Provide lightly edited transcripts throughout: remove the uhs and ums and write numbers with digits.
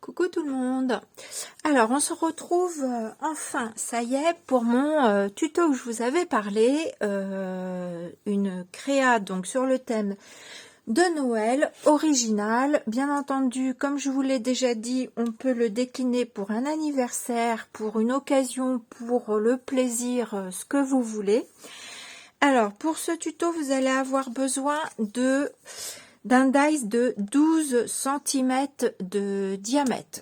Coucou tout le monde. Alors on se retrouve enfin, ça y est, pour mon tuto que je vous avais parlé, une créa donc sur le thème de Noël, original. Bien entendu, comme je vous l'ai déjà dit, on peut le décliner pour un anniversaire, pour une occasion, pour le plaisir, ce que vous voulez. Alors pour ce tuto, vous allez avoir besoin d'un dice de 12 cm de diamètre.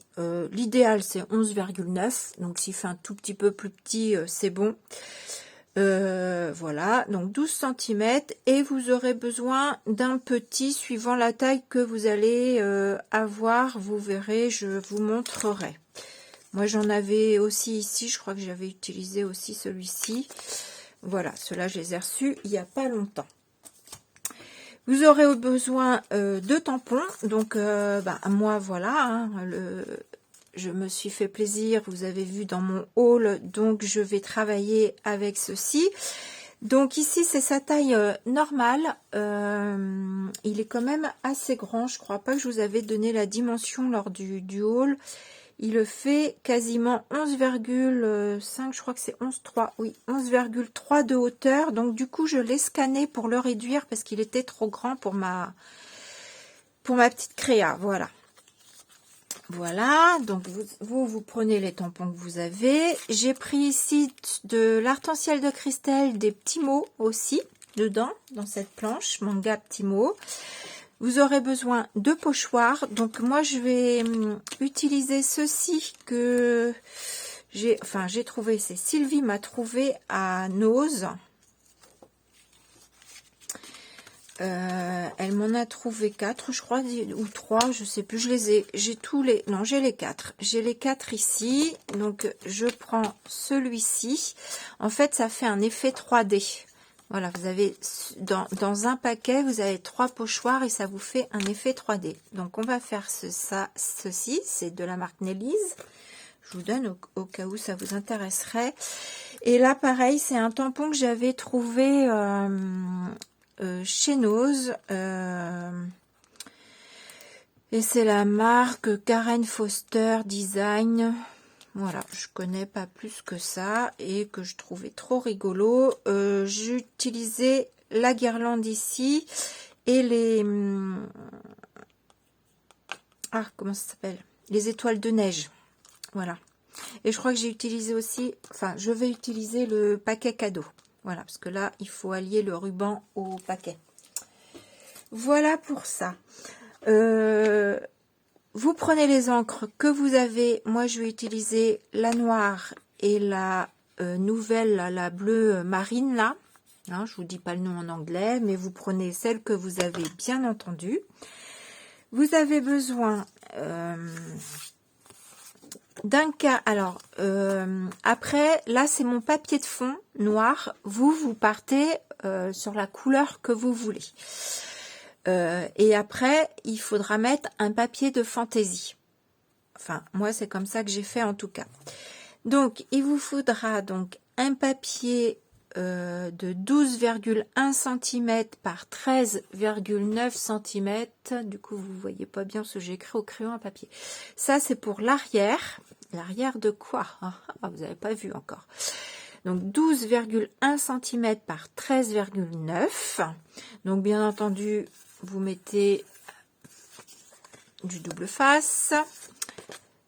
L'idéal c'est 11,9, donc s'il fait un tout petit peu plus petit, c'est bon. Voilà, donc 12 cm, et vous aurez besoin d'un petit suivant la taille que vous allez avoir. Vous verrez, je vous montrerai. Moi j'en avais aussi ici, je crois que j'avais utilisé aussi celui-ci. Voilà, ceux-là je les ai reçus il n'y a pas longtemps. Vous aurez besoin de tampons, donc moi voilà, hein, je me suis fait plaisir, vous avez vu dans mon haul, donc je vais travailler avec ceci. Donc ici c'est sa taille normale, il est quand même assez grand, je crois pas que je vous avais donné la dimension lors du haul. Il le fait quasiment 11,5, je crois que c'est 11,3, oui, 11,3 de hauteur. Donc du coup, je l'ai scanné pour le réduire parce qu'il était trop grand pour ma petite créa. Voilà. Voilà, donc vous prenez les tampons que vous avez. J'ai pris ici de l'arc-en-ciel de Christelle, des petits mots aussi dedans, dans cette planche, manga petits mots. Vous aurez besoin de pochoirs. Donc moi je vais utiliser ceci que j'ai trouvé, c'est Sylvie m'a trouvé à Nose. Elle m'en a trouvé 4, je crois, ou 3, je sais plus. J'ai tous les, non, j'ai les 4. J'ai les 4 ici. Donc je prends celui-ci. En fait, ça fait un effet 3D. Voilà, vous avez dans un paquet, vous avez 3 pochoirs et ça vous fait un effet 3D. Donc on va faire ceci, c'est de la marque Nelly's. Je vous donne au cas où ça vous intéresserait. Et là, pareil, c'est un tampon que j'avais trouvé chez Nose. Et c'est la marque Karen Foster Design. Voilà, je connais pas plus que ça et que je trouvais trop rigolo. J'utilisais la guirlande ici et les... comment ça s'appelle? Les étoiles de neige. Voilà. Et je crois que j'ai utilisé aussi... Enfin, je vais utiliser le paquet cadeau. Voilà, parce que là, il faut allier le ruban au paquet. Voilà pour ça. Vous prenez les encres que vous avez. Moi, je vais utiliser la noire et la nouvelle, la bleue marine, là. Hein, je vous dis pas le nom en anglais, mais vous prenez celle que vous avez, bien entendu. Vous avez besoin d'un cas. Alors, après, là, c'est mon papier de fond noir. Vous partez sur la couleur que vous voulez. Et après, il faudra mettre un papier de fantaisie. Enfin, moi, c'est comme ça que j'ai fait en tout cas. Donc, il vous faudra donc un papier de 12,1 cm par 13,9 cm. Du coup, vous voyez pas bien ce que j'ai écrit au crayon à papier. Ça, c'est pour l'arrière. L'arrière de quoi? Vous n'avez pas vu encore. Donc 12,1 cm par 13,9. Donc, bien entendu, vous mettez du double face.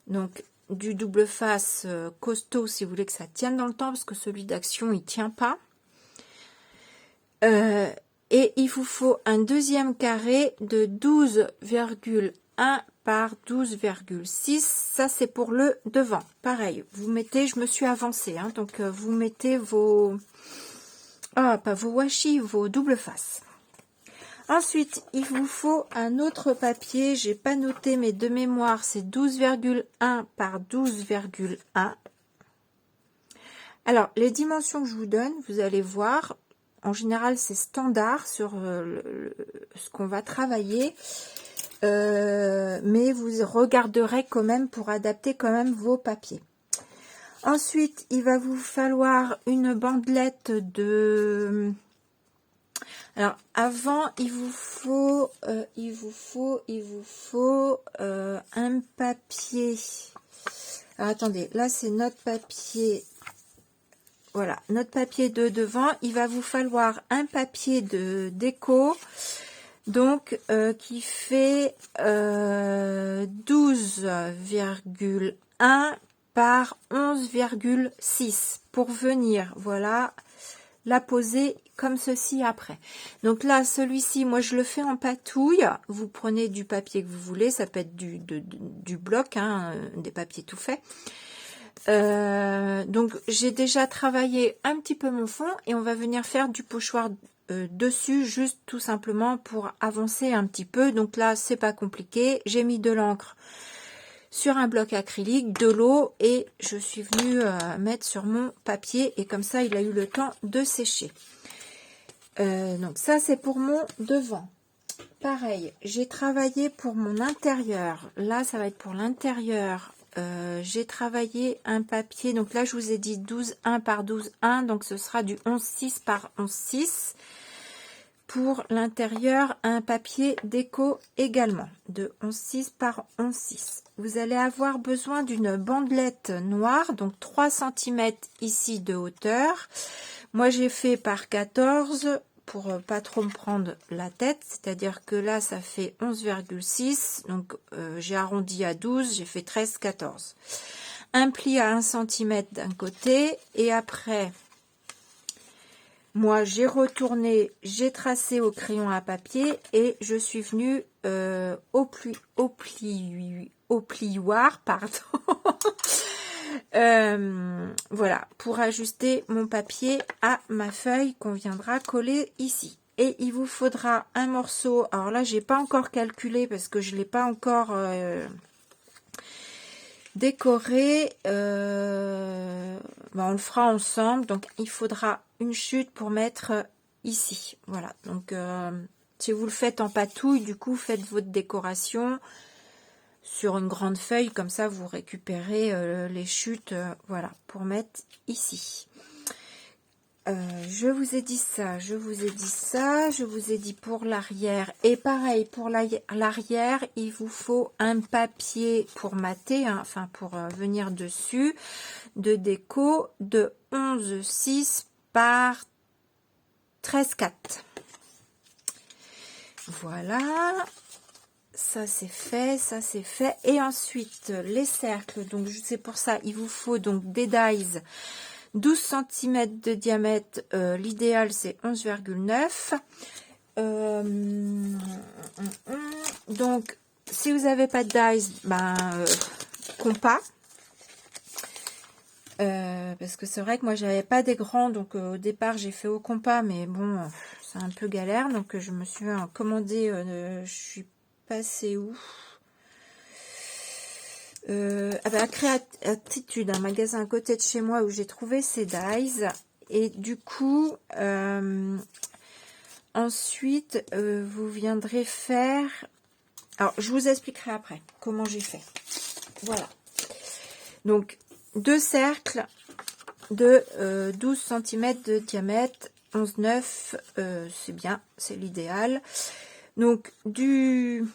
Donc, du double face costaud si vous voulez que ça tienne dans le temps, parce que celui d'action, il tient pas. Et il vous faut un deuxième carré de 12,1 par 12,6. Ça, c'est pour le devant. Pareil, vous mettez, je me suis avancée, hein, donc vous mettez vos... pas vos washi, vos double faces. Ensuite, il vous faut un autre papier. J'ai pas noté, mais de mémoire, c'est 12,1 par 12,1. Alors, les dimensions que je vous donne, vous allez voir, en général, c'est standard sur ce qu'on va travailler. Mais vous regarderez quand même pour adapter quand même vos papiers. Ensuite, il va vous falloir une bandelette de... Alors avant, il vous faut un papier. Alors attendez, là c'est notre papier. Voilà, notre papier de devant. Il va vous falloir un papier de déco, donc qui fait 12,1 par 11,6 pour venir, voilà, la poser comme ceci après. Donc là, celui-ci, moi je le fais en patouille. Vous prenez du papier que vous voulez, ça peut être du bloc, hein, des papiers tout faits. Donc j'ai déjà travaillé un petit peu mon fond et on va venir faire du pochoir dessus, juste tout simplement pour avancer un petit peu. Donc là, c'est pas compliqué. J'ai mis de l'encre sur un bloc acrylique, de l'eau, et je suis venue mettre sur mon papier, et comme ça il a eu le temps de sécher. Donc ça c'est pour mon devant. Pareil, j'ai travaillé pour mon intérieur. Là ça va être pour l'intérieur. J'ai travaillé un papier, donc là je vous ai dit 12,1 par 12,1, donc ce sera du 11,6 par 11,6. Pour l'intérieur, un papier déco également de 11,6 par 11,6. Vous allez avoir besoin d'une bandelette noire, donc 3 cm ici de hauteur. Moi j'ai fait par 14 pour pas trop me prendre la tête, c'est-à-dire que là ça fait 11,6, donc j'ai arrondi à 12, j'ai fait 13, 14. Un pli à 1 cm d'un côté, et après moi j'ai retourné, j'ai tracé au crayon à papier et je suis venue au plioir, pardon. Voilà, pour ajuster mon papier à ma feuille qu'on viendra coller ici. Et il vous faudra un morceau, alors là j'ai pas encore calculé parce que je l'ai pas encore décoré, on le fera ensemble. Donc il faudra une chute pour mettre ici, voilà. Donc si vous le faites en patouille, du coup faites votre décoration sur une grande feuille, comme ça vous récupérez les chutes, voilà, pour mettre ici. Je vous ai dit ça, je vous ai dit pour l'arrière, et pareil pour l'arrière, il vous faut un papier pour mater, hein, enfin pour venir dessus, de déco de 11,6 par 13,4. Voilà, ça c'est fait, et ensuite les cercles, donc c'est pour ça il vous faut donc des dies 12 cm de diamètre, l'idéal c'est 11,9. Donc si vous n'avez pas de dies, compas, parce que c'est vrai que moi j'avais pas des grands, donc au départ j'ai fait au compas, mais bon c'est un peu galère, donc je me suis commandé, je suis passée où, à Créatitude, un magasin à côté de chez moi où j'ai trouvé ces dies, et du coup ensuite vous viendrez faire, alors je vous expliquerai après comment j'ai fait. Voilà, donc deux cercles de 12 cm de diamètre, 11,9, c'est bien, c'est l'idéal. Donc du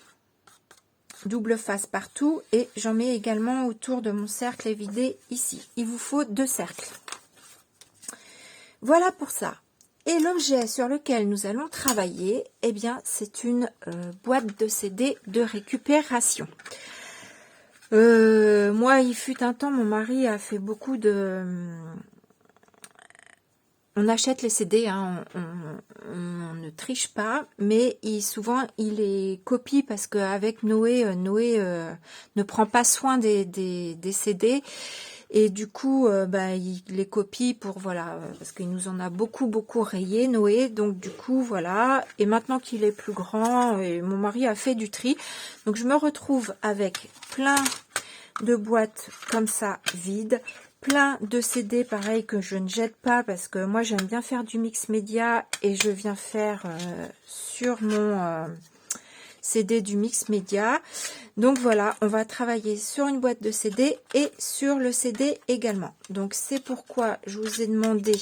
double face partout, et j'en mets également autour de mon cercle évidé ici. Il vous faut deux cercles. Voilà pour ça. Et l'objet sur lequel nous allons travailler, eh bien c'est une boîte de CD de récupération. Moi, il fut un temps, mon mari a fait beaucoup de... On achète les CD, hein, on ne triche pas, mais souvent il les copie parce qu'avec Noé ne prend pas soin des CD, et du coup il les copie pour, voilà, parce qu'il nous en a beaucoup rayé, Noé. Donc du coup voilà, et maintenant qu'il est plus grand, et mon mari a fait du tri, donc je me retrouve avec plein de boîtes comme ça vides, plein de CD pareil que je ne jette pas parce que moi j'aime bien faire du mix média, et je viens faire sur mon CD du mix média. Donc voilà, on va travailler sur une boîte de CD et sur le CD également. Donc c'est pourquoi je vous ai demandé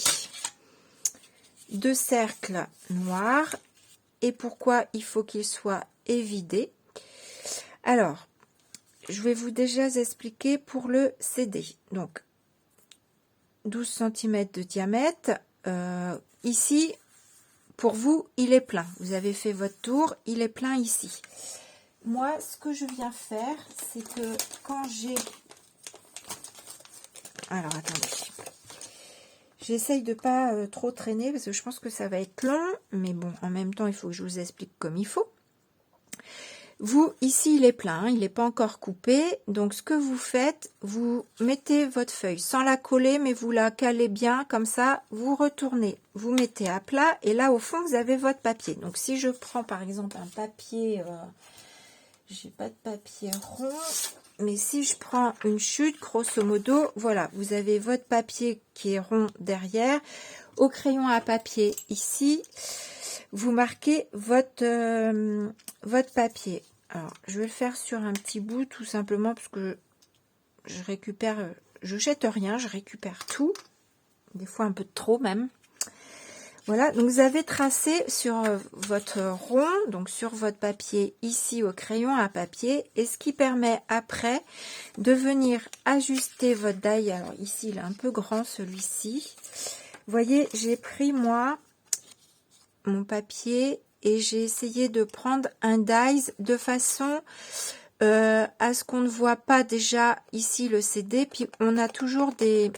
deux cercles noirs et pourquoi il faut qu'il soit évidé. Alors, je vais vous déjà expliquer pour le CD. Donc, 12 cm de diamètre. Ici, pour vous, il est plein. Vous avez fait votre tour, il est plein ici. Moi, ce que je viens faire, c'est que quand j'ai... Alors, attendez. J'essaye de pas trop traîner parce que je pense que ça va être long. Mais bon, en même temps, il faut que je vous explique comme il faut. Vous, ici, il est plein, il n'est pas encore coupé. Donc, ce que vous faites, vous mettez votre feuille sans la coller, mais vous la calez bien, comme ça, vous retournez. Vous mettez à plat, et là, au fond, vous avez votre papier. Donc, si je prends, par exemple, un papier... j'ai pas de papier rond, mais si je prends une chute, grosso modo, voilà, vous avez votre papier qui est rond derrière. Au crayon à papier, ici, vous marquez votre papier. Alors, je vais le faire sur un petit bout, tout simplement, parce que je récupère, je jette rien, je récupère tout. Des fois un peu de trop même. Voilà, donc vous avez tracé sur votre rond, donc sur votre papier, ici au crayon à papier, et ce qui permet après de venir ajuster votre die. Alors ici, il est un peu grand celui-ci. Vous voyez, j'ai pris moi mon papier et j'ai essayé de prendre un dies de façon à ce qu'on ne voit pas déjà ici le CD. Puis on a toujours des...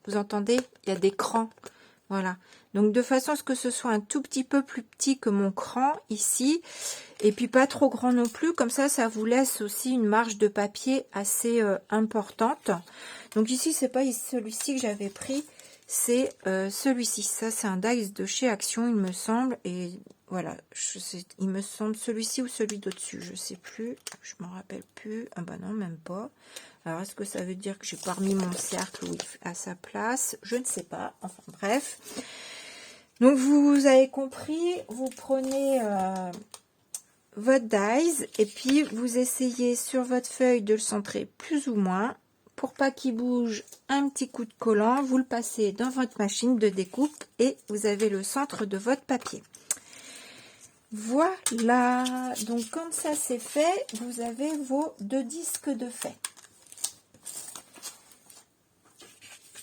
Vous entendez? Il y a des crans. Voilà. Donc de façon à ce que ce soit un tout petit peu plus petit que mon cran ici. Et puis pas trop grand non plus. Comme ça, ça vous laisse aussi une marge de papier assez importante. Donc ici, c'est pas celui-ci que j'avais pris. C'est celui-ci. Ça, c'est un dies de chez Action, il me semble. Et voilà, il me semble celui-ci ou celui d'au-dessus. Je sais plus. Je m'en rappelle plus. Ah bah non, même pas. Alors, est-ce que ça veut dire que j'ai pas remis mon cercle à sa place? Je ne sais pas. Enfin, bref. Donc, vous avez compris. Vous prenez votre dies et puis vous essayez sur votre feuille de le centrer plus ou moins. Pour pas qu'il bouge, un petit coup de collant, vous le passez dans votre machine de découpe et vous avez le centre de votre papier. Voilà, donc quand ça c'est fait, vous avez vos 2 disques de fait.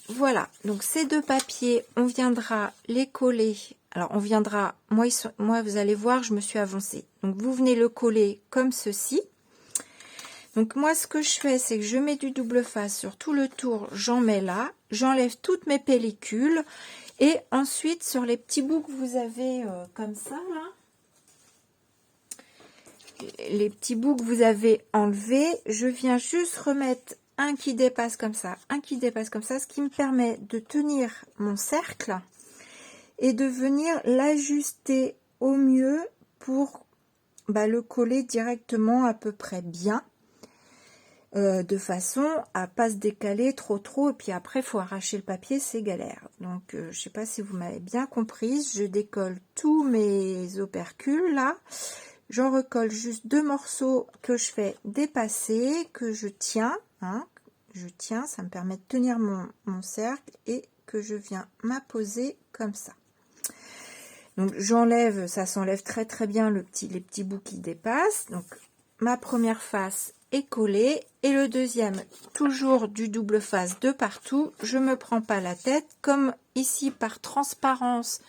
Voilà, donc ces 2 papiers, on viendra les coller. Alors on viendra, moi vous allez voir, je me suis avancée. Donc vous venez le coller comme ceci. Donc moi ce que je fais, c'est que je mets du double face sur tout le tour, j'en mets là, j'enlève toutes mes pellicules et ensuite sur les petits bouts que vous avez comme ça là, les petits bouts que vous avez enlevés, je viens juste remettre un qui dépasse comme ça, un qui dépasse comme ça, ce qui me permet de tenir mon cercle et de venir l'ajuster au mieux pour le coller directement à peu près bien. De façon à pas se décaler trop et puis après il faut arracher le papier, c'est galère. Donc je sais pas si vous m'avez bien comprise, je décolle tous mes opercules là, j'en recolle juste 2 morceaux que je fais dépasser, que je tiens, hein, ça me permet de tenir mon cercle et que je viens m'apposer comme ça. Donc j'enlève, ça s'enlève très bien les petits bouts qui dépassent. Donc ma première face est collée et le deuxième toujours du double face de partout. Je me prends pas la tête comme ici par transparence.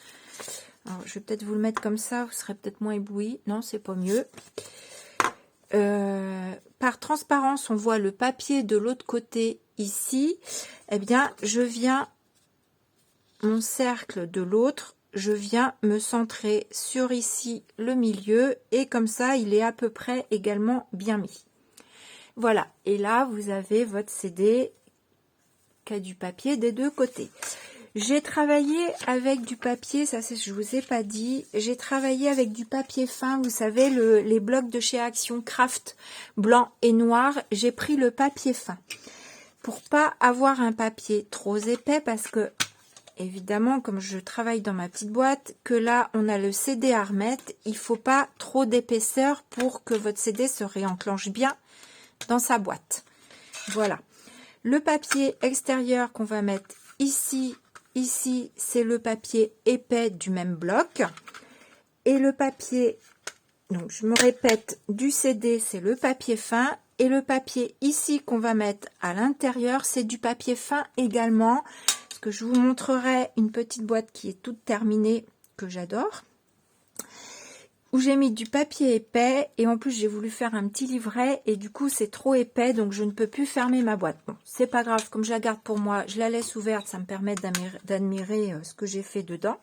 Alors, je vais peut-être vous le mettre comme ça, vous serez peut-être moins ébloui. Non, c'est pas mieux. Par transparence, on voit le papier de l'autre côté ici. Eh bien, je viens mon cercle de l'autre. Je viens me centrer sur ici le milieu et comme ça il est à peu près également bien mis. Voilà, et là vous avez votre CD qui a du papier des 2 côtés. J'ai travaillé avec du papier, ça c'est je vous ai pas dit, j'ai travaillé avec du papier fin, vous savez les blocs de chez Action Craft blanc et noir, j'ai pris le papier fin pour pas avoir un papier trop épais parce que évidemment, comme je travaille dans ma petite boîte, que là, on a le CD à remettre. Il faut pas trop d'épaisseur pour que votre CD se réenclenche bien dans sa boîte. Voilà. Le papier extérieur qu'on va mettre ici, c'est le papier épais du même bloc. Et le papier, donc je me répète, du CD, c'est le papier fin. Et le papier ici qu'on va mettre à l'intérieur, c'est du papier fin également. Parce que je vous montrerai une petite boîte qui est toute terminée, que j'adore. Où j'ai mis du papier épais. Et en plus, j'ai voulu faire un petit livret. Et du coup, c'est trop épais. Donc, je ne peux plus fermer ma boîte. Bon, c'est pas grave. Comme je la garde pour moi, je la laisse ouverte. Ça me permet d'admirer ce que j'ai fait dedans.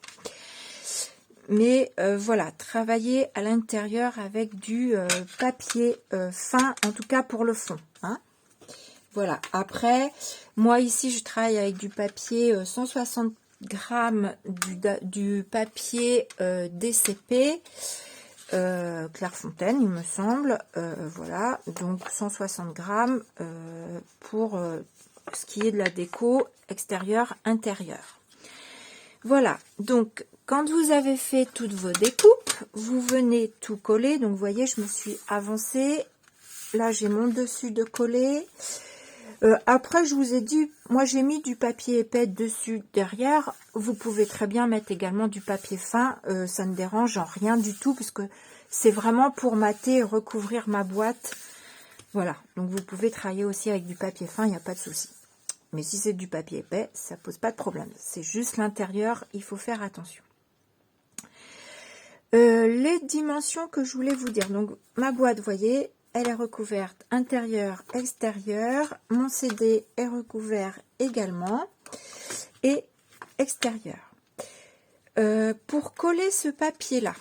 Mais voilà, travailler à l'intérieur avec du papier fin, en tout cas pour le fond. Hein. Voilà, après, moi ici, je travaille avec du papier 160 grammes du papier DCP, Clairefontaine, il me semble. Voilà, donc 160 grammes pour ce qui est de la déco extérieur-intérieur. Voilà, donc quand vous avez fait toutes vos découpes, vous venez tout coller. Donc vous voyez, je me suis avancée. Là, j'ai mon dessus de coller. Après, je vous ai dit, moi j'ai mis du papier épais dessus, derrière. Vous pouvez très bien mettre également du papier fin. Ça ne dérange en rien du tout, puisque c'est vraiment pour mater et recouvrir ma boîte. Voilà, donc vous pouvez travailler aussi avec du papier fin, il n'y a pas de souci. Mais si c'est du papier épais, ça pose pas de problème. C'est juste l'intérieur, il faut faire attention. Les dimensions que je voulais vous dire. Donc, ma boîte, vous voyez, elle est recouverte intérieur, extérieur. Mon CD est recouvert également. Et extérieur. Pour coller ce papier-là,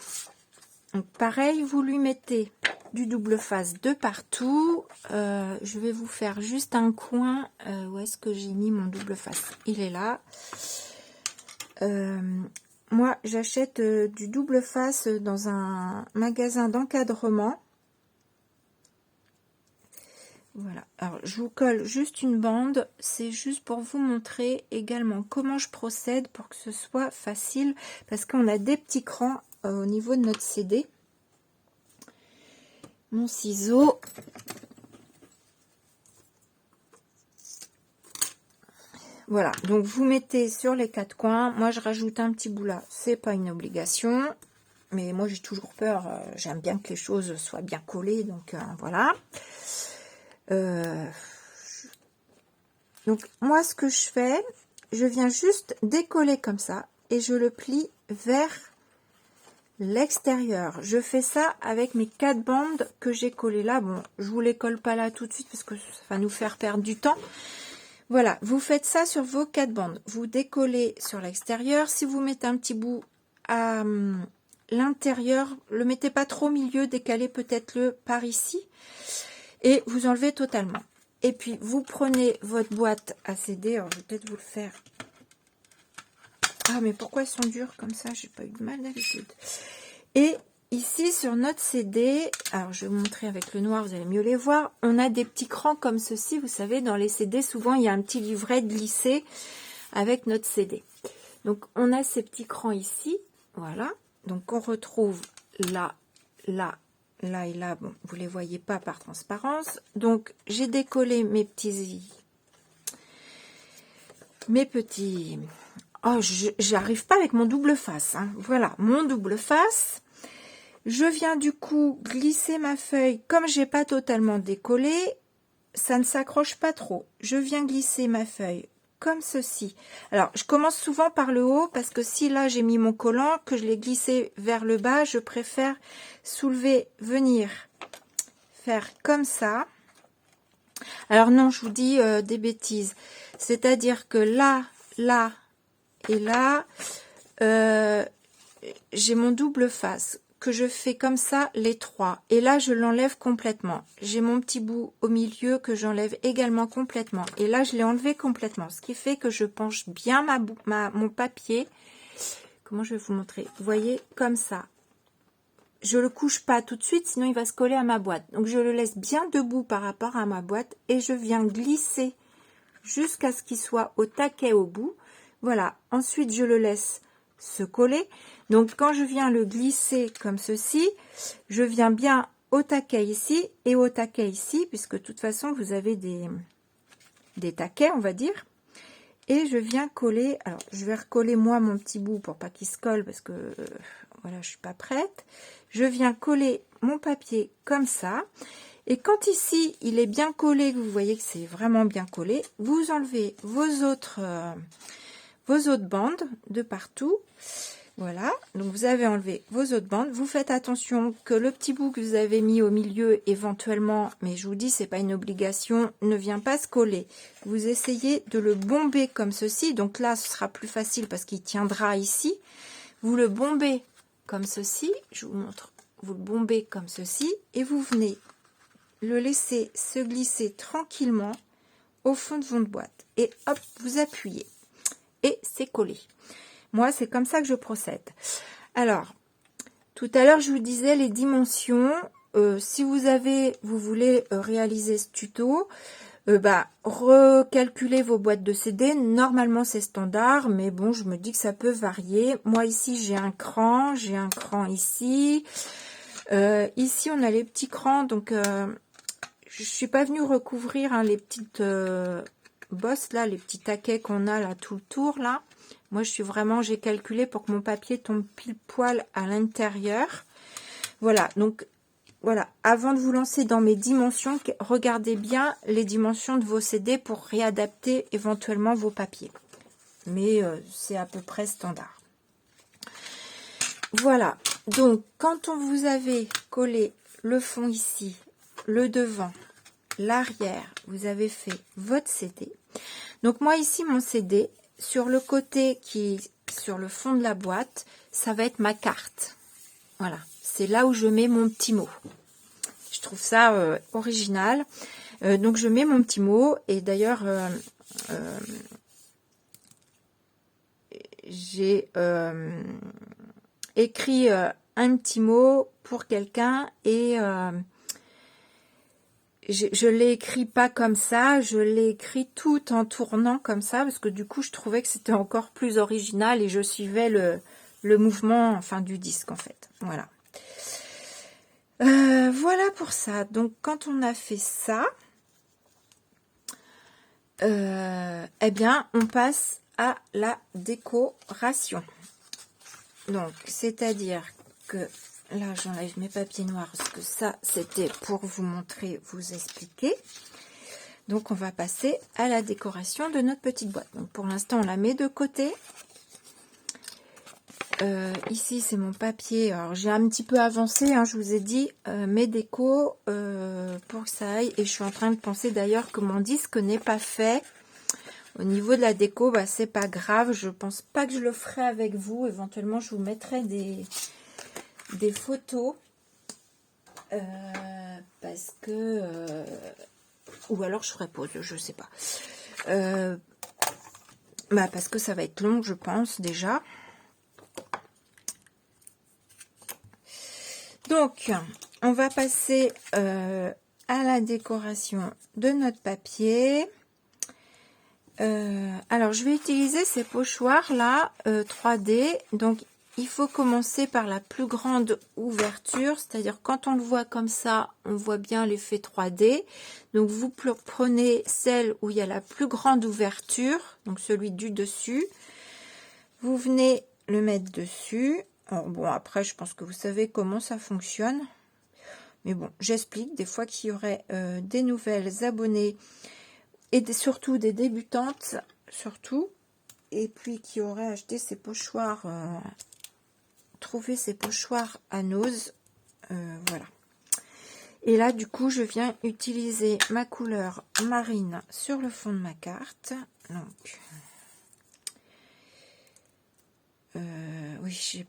donc pareil, vous lui mettez du double face de partout. Je vais vous faire juste un coin. Où est-ce que j'ai mis mon double face? Il est là. Moi, j'achète du double face dans un magasin d'encadrement. Voilà. Alors, je vous colle juste une bande. C'est juste pour vous montrer également comment je procède pour que ce soit facile. Parce qu'on a des petits crans au niveau de notre CD. Mon ciseau. Voilà, donc vous mettez sur les quatre coins. Moi, je rajoute un petit bout là. C'est pas une obligation. Mais moi, j'ai toujours peur. J'aime bien que les choses soient bien collées. Donc, voilà. Donc, moi, ce que je fais, je viens juste décoller comme ça. Et je le plie vers l'extérieur. Je fais ça avec mes 4 bandes que j'ai collées là. Bon, je vous les colle pas là tout de suite parce que ça va nous faire perdre du temps. Voilà, vous faites ça sur vos 4 bandes. Vous décollez sur l'extérieur. Si vous mettez un petit bout à l'intérieur, le mettez pas trop au milieu, décalez peut-être-le par ici. Et vous enlevez totalement. Et puis, vous prenez votre boîte à CD. Alors, je vais peut-être vous le faire. Ah, mais pourquoi elles sont dures comme ça? J'ai pas eu de mal d'habitude. Et ici, sur notre CD, alors je vais vous montrer avec le noir, vous allez mieux les voir. On a des petits crans comme ceci. Vous savez, dans les CD, souvent, il y a un petit livret glissé avec notre CD. Donc, on a ces petits crans ici. Voilà. Donc, on retrouve là, là, là et là. Bon, vous ne les voyez pas par transparence. Donc, j'ai décollé mes petits... Oh, j'arrive pas avec mon double face. Hein. Voilà, mon double face. Je viens du coup glisser ma feuille. Comme j'ai pas totalement décollé, ça ne s'accroche pas trop. Je viens glisser ma feuille comme ceci. Alors, je commence souvent par le haut parce que si là j'ai mis mon collant, que je l'ai glissé vers le bas, je préfère soulever, venir faire comme ça. Alors non, je vous dis des bêtises. C'est-à-dire que là, là et là, j'ai mon double face que je fais comme ça les 3. Et là, je l'enlève complètement. J'ai mon petit bout au milieu que j'enlève également complètement. Et là, je l'ai enlevé complètement. Ce qui fait que je penche bien mon papier. Comment je vais vous montrer? Vous voyez, comme ça. Je le couche pas tout de suite, sinon il va se coller à ma boîte. Donc, je le laisse bien debout par rapport à ma boîte. Et je viens glisser jusqu'à ce qu'il soit au taquet au bout. Voilà. Ensuite, je le laisse se coller. Donc, quand je viens le glisser comme ceci, je viens bien au taquet ici et au taquet ici, puisque de toute façon, vous avez des taquets, on va dire. Et je viens coller. Alors, je vais recoller moi mon petit bout pour pas qu'il se colle, parce que voilà, je suis pas prête. Je viens coller mon papier comme ça. Et quand ici, il est bien collé, que vous voyez que c'est vraiment bien collé, vous enlevez vos autres bandes de partout. Voilà, donc vous avez enlevé vos autres bandes. Vous faites attention que le petit bout que vous avez mis au milieu, éventuellement, mais je vous dis, c'est pas une obligation, ne vient pas se coller. Vous essayez de le bomber comme ceci. Donc là, ce sera plus facile parce qu'il tiendra ici. Vous le bombez comme ceci. Je vous montre. Vous le bombez comme ceci et vous venez le laisser se glisser tranquillement au fond de votre boîte. Et hop, vous appuyez. Et c'est collé. Moi, c'est comme ça que je procède. Alors, tout à l'heure, je vous disais les dimensions. Si vous voulez réaliser ce tuto, recalculez vos boîtes de CD. Normalement, c'est standard, mais bon, je me dis que ça peut varier. Moi, ici, j'ai un cran ici. Ici, on a les petits crans, donc je suis pas venue recouvrir les petites bosses là, les petits taquets qu'on a là tout le tour là. Moi, j'ai calculé pour que mon papier tombe pile poil à l'intérieur. Voilà, donc voilà, avant de vous lancer dans mes dimensions, regardez bien les dimensions de vos CD pour réadapter éventuellement vos papiers. Mais c'est à peu près standard. Voilà, donc quand on vous avez collé le fond ici, le devant, l'arrière, vous avez fait votre CD. Donc moi ici, mon CD, sur le côté qui est sur le fond de la boîte, ça va être ma carte. Voilà, c'est là où je mets mon petit mot. Je trouve ça original. Donc je mets mon petit mot et d'ailleurs j'ai écrit un petit mot pour quelqu'un et je l'ai écrit pas comme ça, je l'ai écrit tout en tournant comme ça parce que du coup je trouvais que c'était encore plus original et je suivais le mouvement du disque en fait. Voilà. Voilà pour ça. Donc quand on a fait ça, eh bien on passe à la décoration. Donc c'est-à-dire que là j'enlève mes papiers noirs parce que ça c'était pour vous montrer, vous expliquer. Donc on va passer à la décoration de notre petite boîte. Donc pour l'instant on la met de côté. Ici c'est mon papier, alors j'ai un petit peu avancé, je vous ai dit mes décos pour que ça aille, et je suis en train de penser d'ailleurs que mon disque n'est pas fait. Au niveau de la déco, c'est pas grave, je pense pas que je le ferai avec vous, éventuellement je vous mettrai des photos parce que ou alors je ferai pause, je sais pas, parce que ça va être long je pense déjà. Donc, on va passer à la décoration de notre papier. Alors, je vais utiliser ces pochoirs là 3D. Donc, il faut commencer par la plus grande ouverture. C'est-à-dire, quand on le voit comme ça, on voit bien l'effet 3D. Donc, vous prenez celle où il y a la plus grande ouverture. Donc, celui du dessus. Vous venez le mettre dessus. Alors, bon, après, je pense que vous savez comment ça fonctionne. Mais bon, j'explique. Des fois qu'il y aurait des nouvelles abonnées et surtout des débutantes, surtout. Et puis qui auraient acheté ces pochoirs, trouvé ces pochoirs à nose. Voilà. Et là, du coup, je viens utiliser ma couleur marine sur le fond de ma carte. Donc, oui,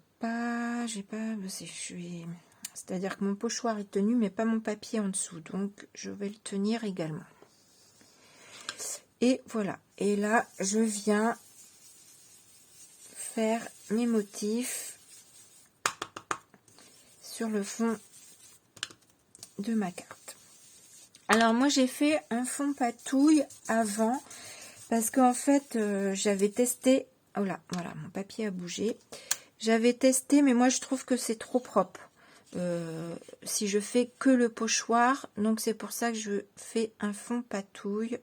c'est-à-dire que mon pochoir est tenu, mais pas mon papier en dessous. Donc, je vais le tenir également. Et voilà. Et là, je viens faire mes motifs sur le fond de ma carte. Alors, moi, j'ai fait un fond patouille avant parce qu'en fait, j'avais testé. Oh là, voilà, mon papier a bougé. J'avais testé, mais moi, je trouve que c'est trop propre. Si je fais que le pochoir, donc c'est pour ça que je fais un fond patouille.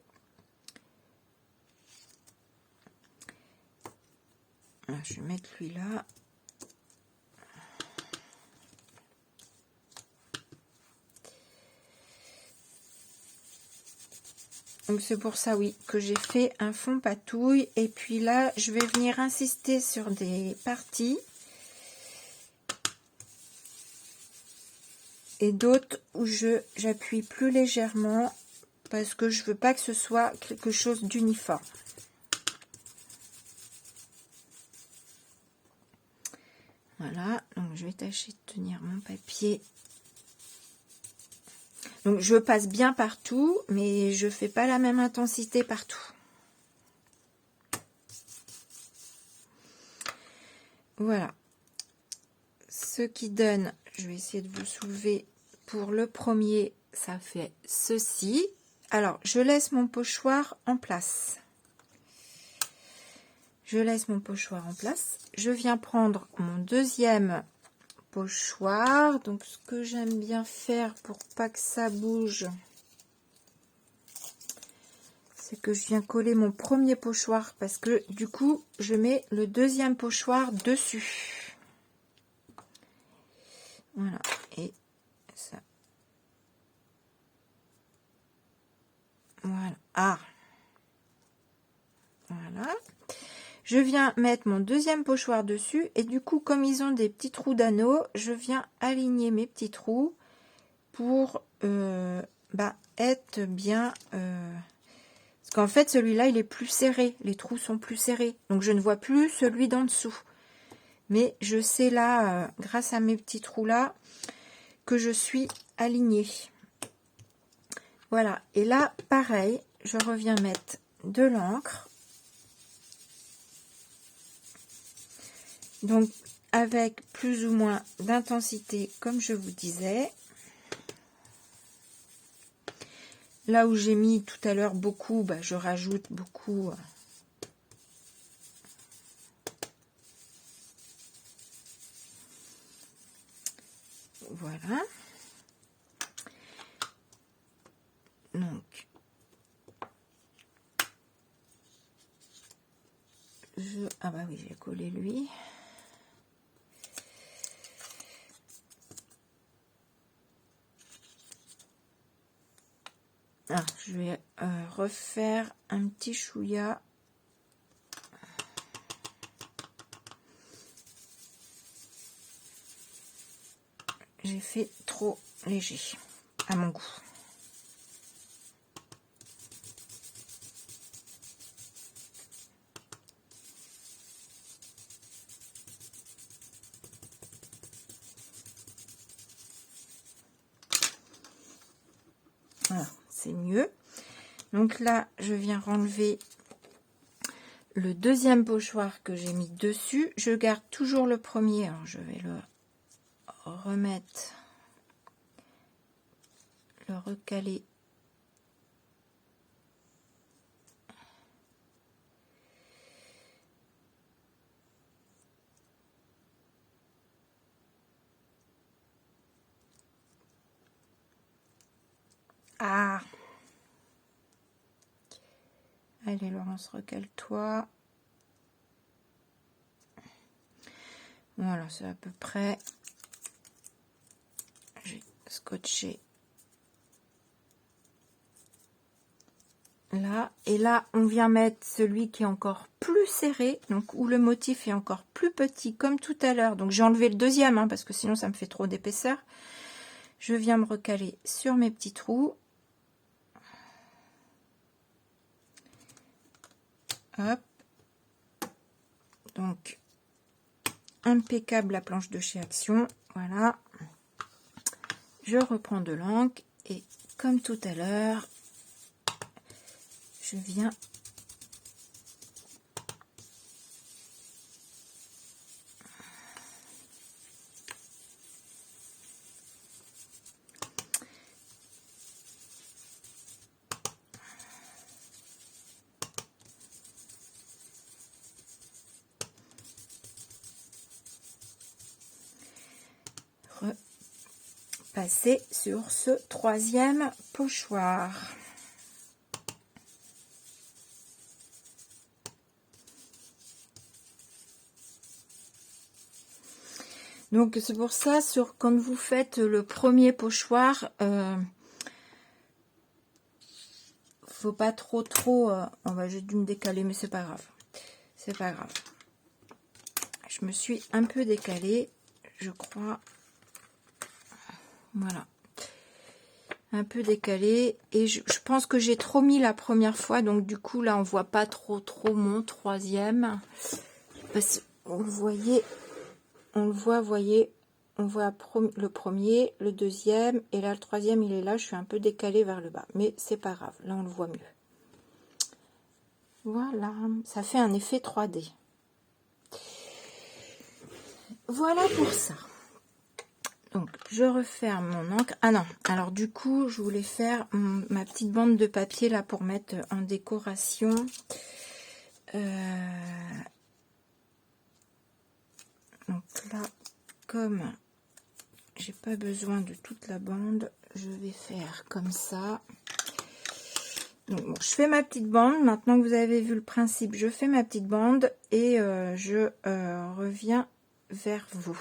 Je vais mettre lui là. Donc c'est pour ça, oui, que j'ai fait un fond patouille. Et puis là, je vais venir insister sur des parties. Et d'autres où j'appuie plus légèrement. Parce que je veux pas que ce soit quelque chose d'uniforme. Voilà, donc je vais tâcher de tenir mon papier. Donc je passe bien partout, mais je fais pas la même intensité partout. Voilà. Ce qui donne, je vais essayer de vous soulever pour le premier, ça fait ceci. Alors, je laisse mon pochoir en place. Je laisse mon pochoir en place. Je viens prendre mon deuxième pochoir. Donc, ce que j'aime bien faire pour pas que ça bouge, c'est que je viens coller mon premier pochoir parce que du coup, je mets le deuxième pochoir dessus. Voilà. Et ça. Voilà. Ah. Voilà. Je viens mettre mon deuxième pochoir dessus et du coup, comme ils ont des petits trous d'anneau, je viens aligner mes petits trous pour être bien... Parce qu'en fait, celui-là, il est plus serré. Les trous sont plus serrés. Donc, je ne vois plus celui d'en dessous. Mais je sais là, grâce à mes petits trous-là, que je suis alignée. Voilà. Et là, pareil, je reviens mettre de l'encre. Donc, avec plus ou moins d'intensité, comme je vous disais. Là où j'ai mis tout à l'heure beaucoup, je rajoute beaucoup. Voilà. Donc, ah bah oui, j'ai collé lui. Ah, je vais refaire un petit chouïa. J'ai fait trop léger à mon goût. Voilà, c'est mieux. Donc là, je viens renlever le deuxième pochoir que j'ai mis dessus. Je garde toujours le premier. Alors, je vais le remettre, le recaler. Ah! Allez, Laurence, recale-toi. Voilà, c'est à peu près. J'ai scotché là. Et là, on vient mettre celui qui est encore plus serré, donc où le motif est encore plus petit, comme tout à l'heure. Donc, j'ai enlevé le deuxième, parce que sinon, ça me fait trop d'épaisseur. Je viens me recaler sur mes petits trous. Hop. Donc, impeccable la planche de chez Action. Voilà. Je reprends de l'encre et comme tout à l'heure, je viens repasser sur ce troisième pochoir. Donc c'est pour ça, quand vous faites le premier pochoir, faut pas trop, on va juste dû me décaler, mais c'est pas grave. C'est pas grave. Je me suis un peu décalée, je crois. Voilà. Un peu décalée. Et je pense que j'ai trop mis la première fois. Donc du coup, là, on voit pas trop mon troisième. Parce que vous le voyez, on le voit, voyez. On voit le premier, le deuxième. Et là, le troisième, il est là. Je suis un peu décalée vers le bas. Mais c'est pas grave. Là, on le voit mieux. Voilà. Ça fait un effet 3D. Voilà pour ça. Donc, je referme mon encre. Ah non, alors du coup, je voulais faire ma petite bande de papier là pour mettre en décoration. Donc là, comme j'ai pas besoin de toute la bande, je vais faire comme ça. Donc, bon, je fais ma petite bande. Maintenant que vous avez vu le principe, je fais ma petite bande et je reviens vers vous.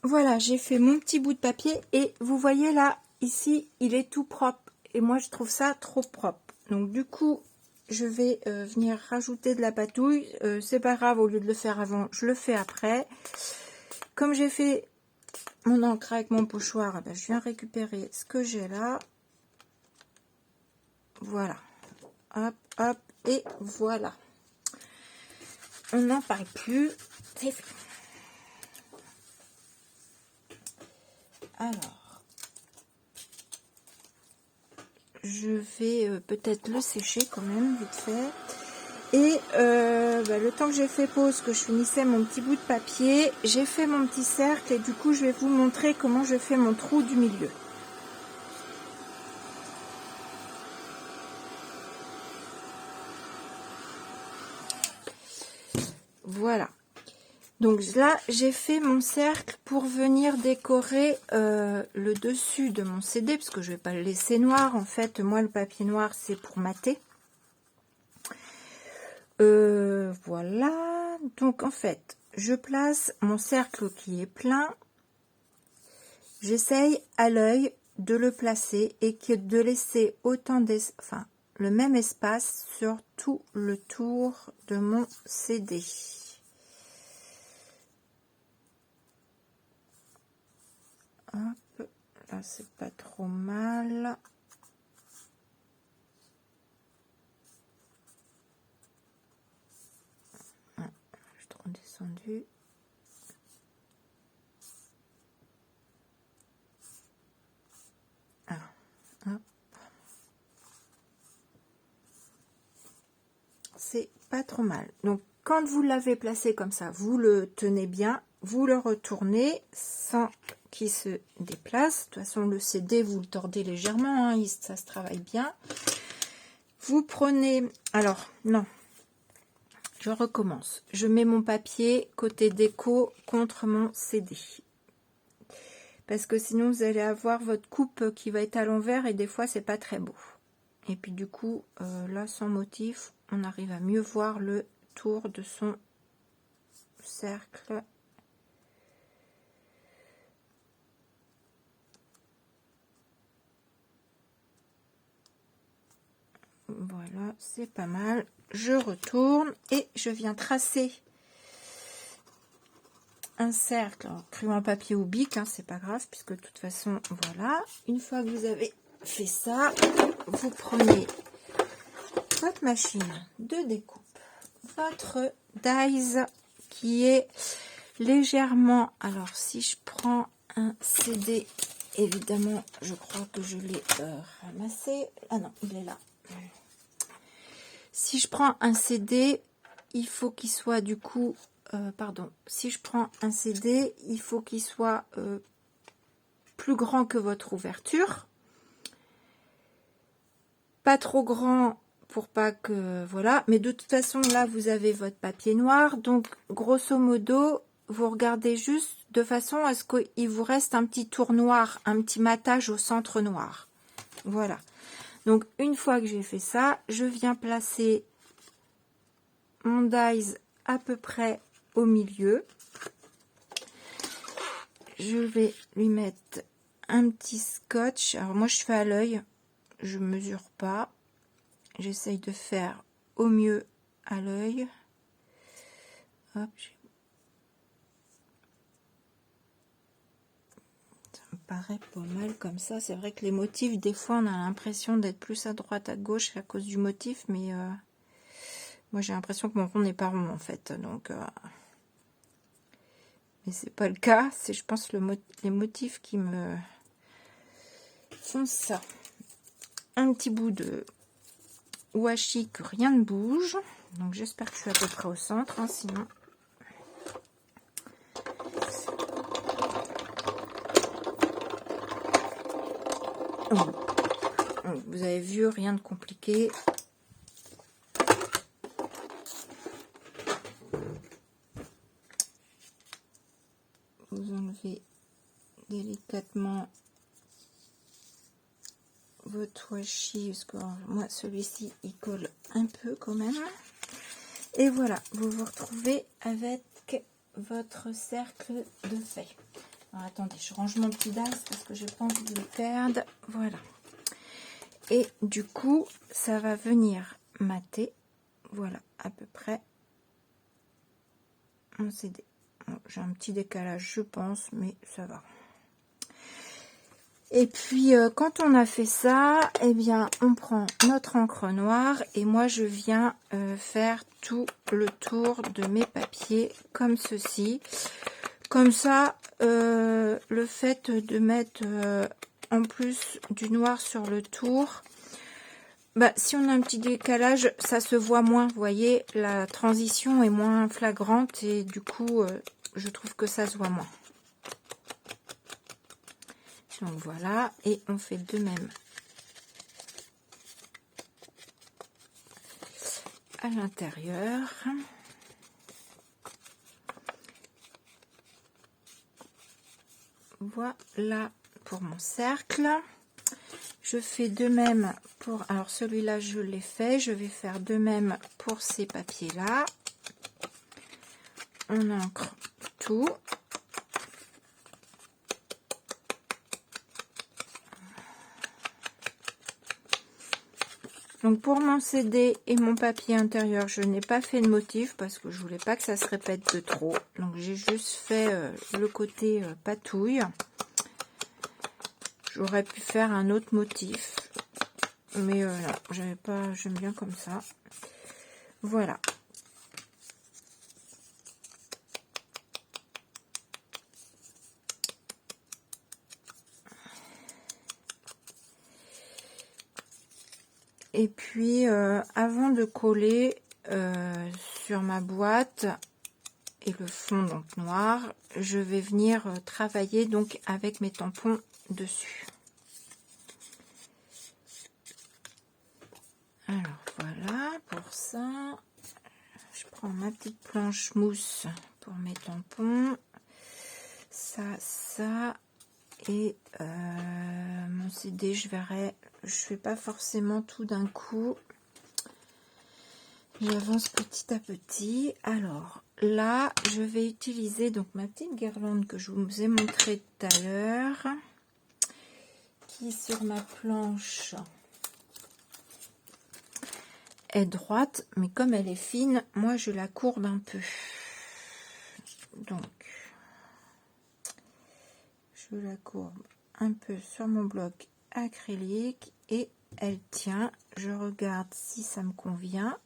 Voilà, j'ai fait mon petit bout de papier et vous voyez là, ici, il est tout propre. Et moi, je trouve ça trop propre. Donc, du coup, je vais venir rajouter de la patouille. C'est pas grave, au lieu de le faire avant, je le fais après. Comme j'ai fait mon encre avec mon pochoir, ben, je viens récupérer ce que j'ai là. Voilà. Hop, hop, et voilà. On n'en parle plus. C'est fait. Alors, je vais peut-être le sécher quand même, vite fait. Et le temps que j'ai fait pause, que je finissais mon petit bout de papier, j'ai fait mon petit cercle et du coup, je vais vous montrer comment je fais mon trou du milieu. Voilà. Donc là, j'ai fait mon cercle pour venir décorer le dessus de mon CD, parce que je vais pas le laisser noir. En fait, moi, le papier noir, c'est pour mater. Voilà. Donc, en fait, je place mon cercle qui est plein. J'essaye à l'œil de le placer et de laisser autant le même espace sur tout le tour de mon CD. Hop, là c'est pas trop mal. Ah, je suis trop descendue. Ah, hop. C'est pas trop mal. Donc quand vous l'avez placé comme ça, vous le tenez bien, vous le retournez sans qu'il se déplace. De toute façon, le CD, vous le tordez légèrement, hein, ça se travaille bien. Vous prenez, alors non, je recommence. Je mets mon papier côté déco contre mon CD. Parce que sinon, vous allez avoir votre coupe qui va être à l'envers et des fois, c'est pas très beau. Et puis du coup, là, sans motif, on arrive à mieux voir le tour de son cercle. Voilà, c'est pas mal. Je retourne et je viens tracer un cercle en crayon papier ou bic, hein, c'est pas grave puisque de toute façon, voilà. Une fois que vous avez fait ça, vous prenez votre machine de découpe, votre dies qui est légèrement, alors si je prends un CD, évidemment je crois que je l'ai ramassé, ah non il est là. Si je prends un CD, il faut qu'il soit du coup si je prends un CD, il faut qu'il soit plus grand que votre ouverture, pas trop grand pour pas que, voilà, mais de toute façon là vous avez votre papier noir, donc grosso modo vous regardez juste de façon à ce qu'il vous reste un petit tour noir, un petit matage au centre noir. Voilà, donc une fois que j'ai fait ça, je viens placer mon dies à peu près au milieu. Je vais lui mettre un petit scotch, alors moi je fais à l'œil je mesure pas. J'essaye de faire au mieux à l'œil. Hop, ça me paraît pas mal comme ça. C'est vrai que les motifs, des fois, on a l'impression d'être plus à droite, à gauche à cause du motif, mais moi j'ai l'impression que mon rond n'est pas rond en fait. Donc, mais c'est pas le cas. C'est, je pense, les motifs qui me font ça. Un petit bout de washi que rien ne bouge. Donc j'espère que je suis à peu près au centre, hein, sinon. Vous avez vu, rien de compliqué. Vous enlevez délicatement votre washi, parce que moi celui-ci il colle un peu quand même. Et voilà, vous vous retrouvez avec votre cercle de feuilles. Alors attendez, je range mon petit dice parce que j'ai pas envie de le perdre. Voilà. Et du coup, ça va venir mater. Voilà, à peu près mon CD. Bon, j'ai un petit décalage, je pense, mais ça va. Et puis, quand on a fait ça, eh bien, on prend notre encre noire et moi, je viens faire tout le tour de mes papiers comme ceci. Comme ça, le fait de mettre en plus du noir sur le tour, bah, si on a un petit décalage, ça se voit moins. Vous voyez, la transition est moins flagrante et du coup, je trouve que ça se voit moins. Donc voilà, et on fait de même à l'intérieur. Voilà pour mon cercle. Je fais de même pour... Alors celui-là, je l'ai fait. Je vais faire de même pour ces papiers-là. On ancre tout. Donc pour mon CD et mon papier intérieur, je n'ai pas fait de motif parce que je voulais pas que ça se répète de trop. Donc j'ai juste fait le côté patouille. J'aurais pu faire un autre motif, mais non, j'avais pas. J'aime bien comme ça. Voilà. Et puis, avant de coller sur ma boîte et le fond donc noir, je vais venir travailler donc avec mes tampons dessus. Alors voilà, pour ça, je prends ma petite planche mousse pour mes tampons. Ça, et mon CD, je verrai. Je fais pas forcément tout d'un coup. J'avance petit à petit. Alors là, je vais utiliser donc ma petite guirlande que je vous ai montré tout à l'heure, qui sur ma planche est droite, mais comme elle est fine, moi je la courbe un peu. Donc, je la courbe un peu sur mon bloc acrylique et elle tient. Je regarde si ça me convient.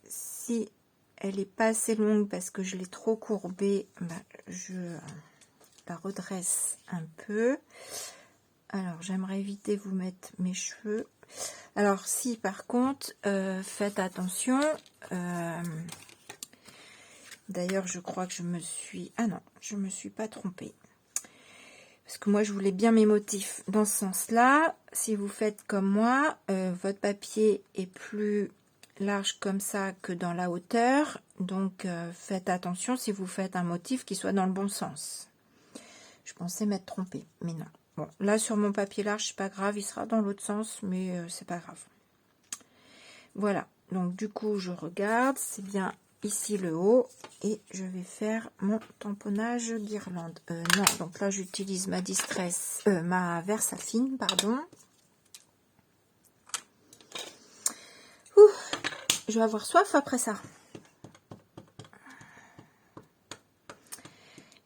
Si elle n'est pas assez longue parce que je l'ai trop courbée, bah, je la redresse un peu. Alors j'aimerais éviter de vous mettre mes cheveux. Alors si par contre, faites attention. D'ailleurs je crois que je me suis... Ah non, je me suis pas trompée. Parce que moi je voulais bien mes motifs dans ce sens-là. Si vous faites comme moi, votre papier est plus large comme ça que dans la hauteur, donc faites attention si vous faites un motif qui soit dans le bon sens. Je pensais m'être trompée, mais non. Bon, là sur mon papier large, c'est pas grave, il sera dans l'autre sens, mais c'est pas grave. Voilà, donc du coup je regarde, c'est bien ici le haut et je vais faire mon tamponnage guirlande. Non, donc là j'utilise ma Distress, ma Versafine, pardon. Ouh, je vais avoir soif après ça.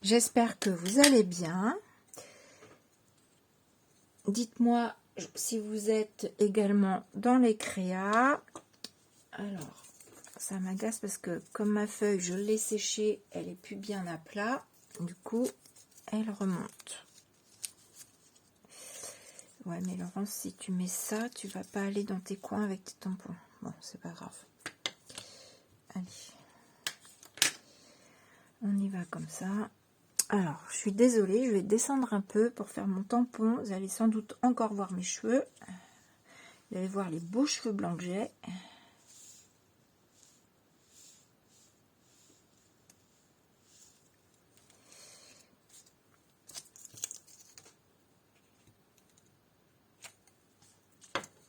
J'espère que vous allez bien. Dites-moi si vous êtes également dans les créas. Alors, ça m'agace parce que comme ma feuille, je l'ai séchée, elle est plus bien à plat. Du coup, elle remonte. Ouais, mais Laurence, si tu mets ça, tu vas pas aller dans tes coins avec tes tampons. Bon, c'est pas grave. Allez. On y va comme ça. Alors, je suis désolée, je vais descendre un peu pour faire mon tampon. Vous allez sans doute encore voir mes cheveux. Vous allez voir les beaux cheveux blancs que j'ai.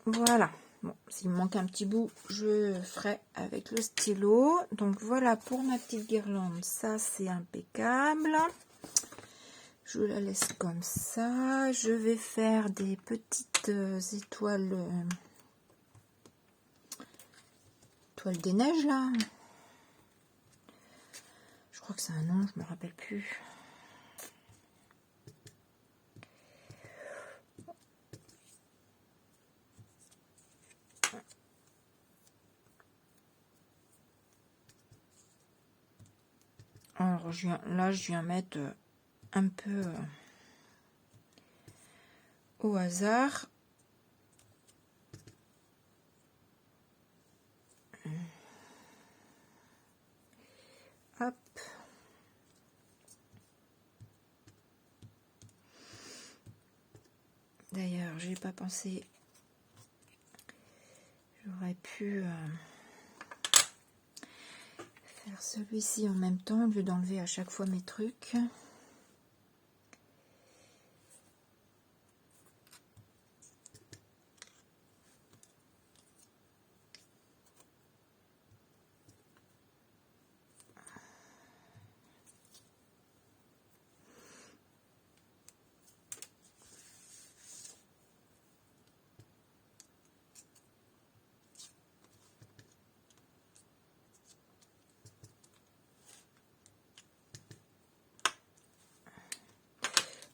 Voilà. Bon, s'il me manque un petit bout, je ferai avec le stylo. Donc voilà pour ma petite guirlande. Ça, c'est impeccable. Je la laisse comme ça. Je vais faire des petites étoiles, étoiles des neiges là. Je crois que c'est un nom, je me rappelle plus. Alors là, je viens mettre un peu au hasard. Hop. D'ailleurs, j'ai pas pensé. J'aurais pu faire celui-ci en même temps au lieu d'enlever à chaque fois mes trucs.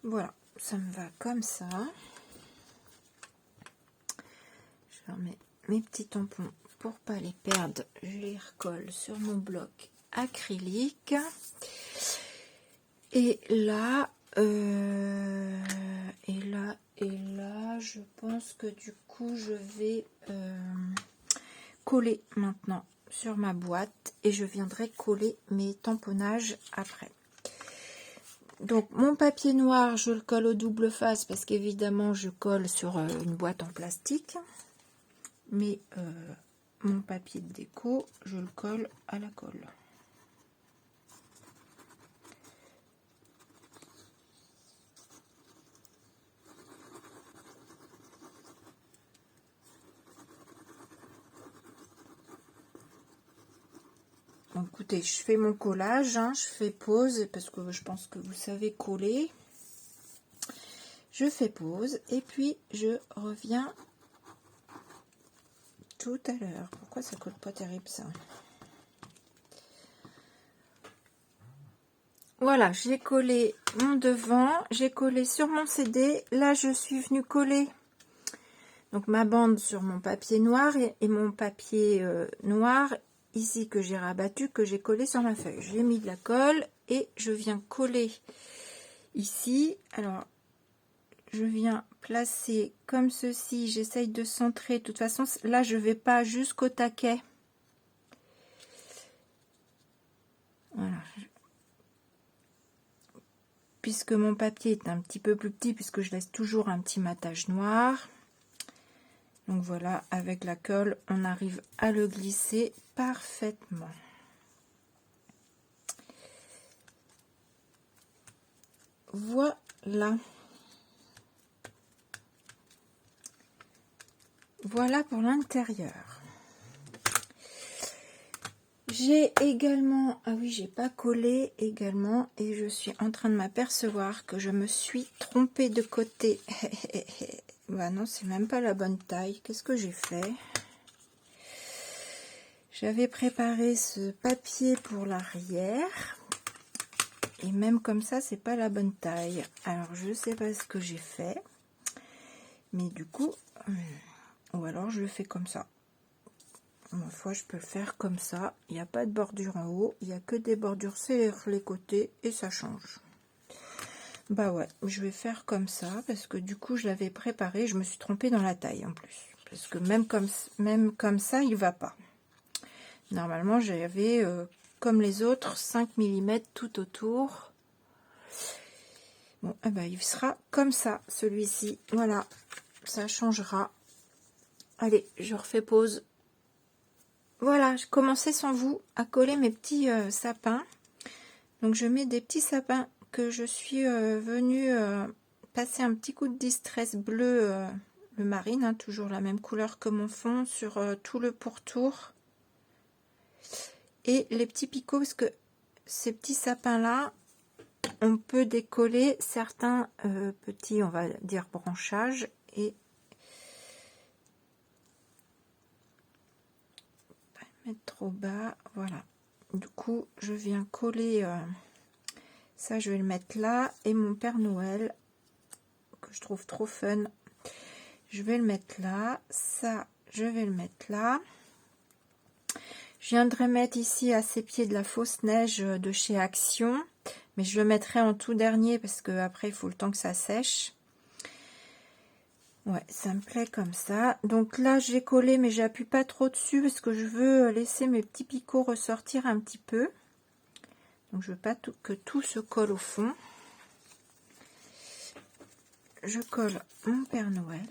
Voilà, ça me va comme ça. Je remets mes petits tampons pour pas les perdre. Je les recolle sur mon bloc acrylique. Et là, je pense que du coup, je vais coller maintenant sur ma boîte et je viendrai coller mes tamponnages après. Donc mon papier noir, je le colle au double face parce qu'évidemment je colle sur une boîte en plastique. Mais mon papier de déco, je le colle à la colle. Donc, écoutez, je fais mon collage, hein, je fais pause parce que je pense que vous savez coller. Je fais pause et puis je reviens tout à l'heure. Pourquoi ça colle pas terrible ça? Voilà, j'ai collé mon devant, j'ai collé sur mon CD. Là, je suis venue coller donc ma bande sur mon papier noir et mon papier noir ici que j'ai rabattu, que j'ai collé sur ma feuille. J'ai mis de la colle et je viens coller ici. Alors, je viens placer comme ceci. J'essaye de centrer. De toute façon, là, je vais pas jusqu'au taquet. Voilà. Puisque mon papier est un petit peu plus petit, puisque je laisse toujours un petit matage noir. Donc voilà, avec la colle, on arrive à le glisser parfaitement. Voilà. Voilà pour l'intérieur. J'ai également, ah oui, j'ai pas collé également, et je suis en train de m'apercevoir que je me suis trompée de côté. Bah non, c'est même pas la bonne taille. Qu'est-ce que j'ai fait? J'avais préparé ce papier pour l'arrière, et même comme ça, c'est pas la bonne taille. Alors, je sais pas ce que j'ai fait, mais du coup, ou alors je le fais comme ça. Ma foi, je peux le faire comme ça. Il n'y a pas de bordure en haut, il n'y a que des bordures sur les côtés et ça change. Bah ouais, je vais faire comme ça parce que du coup, je l'avais préparé. Je me suis trompée dans la taille en plus. Parce que même comme ça, il va pas. Normalement, j'avais, comme les autres, 5 mm tout autour. Bon, eh ben, il sera comme ça, celui-ci. Voilà, ça changera. Allez, je refais pause. Voilà, je commençais sans vous à coller mes petits sapins. Donc je mets des petits sapins que je suis venue passer un petit coup de distress bleu, le marine, hein, toujours la même couleur que mon fond, sur tout le pourtour. Et les petits picots, parce que ces petits sapins là, on peut décoller certains petits, on va dire, branchages, et pas le mettre trop bas, voilà. Du coup, je viens coller, ça je vais le mettre là, et mon Père Noël, que je trouve trop fun, je vais le mettre là, ça je vais le mettre là. Je viendrai mettre ici à ses pieds de la fausse neige de chez Action, mais je le mettrai en tout dernier parce que après il faut le temps que ça sèche. Ouais, ça me plaît comme ça. Donc là j'ai collé, mais j'appuie pas trop dessus parce que je veux laisser mes petits picots ressortir un petit peu. Donc je veux pas que tout se colle au fond. Je colle mon Père Noël.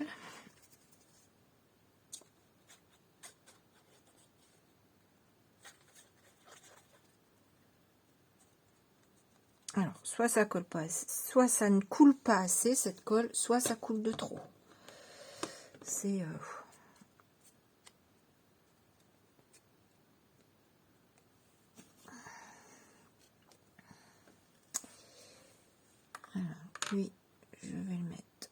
Alors, soit ça colle pas assez, soit ça ne coule pas assez cette colle, soit ça coule de trop. C'est alors, lui, je vais le mettre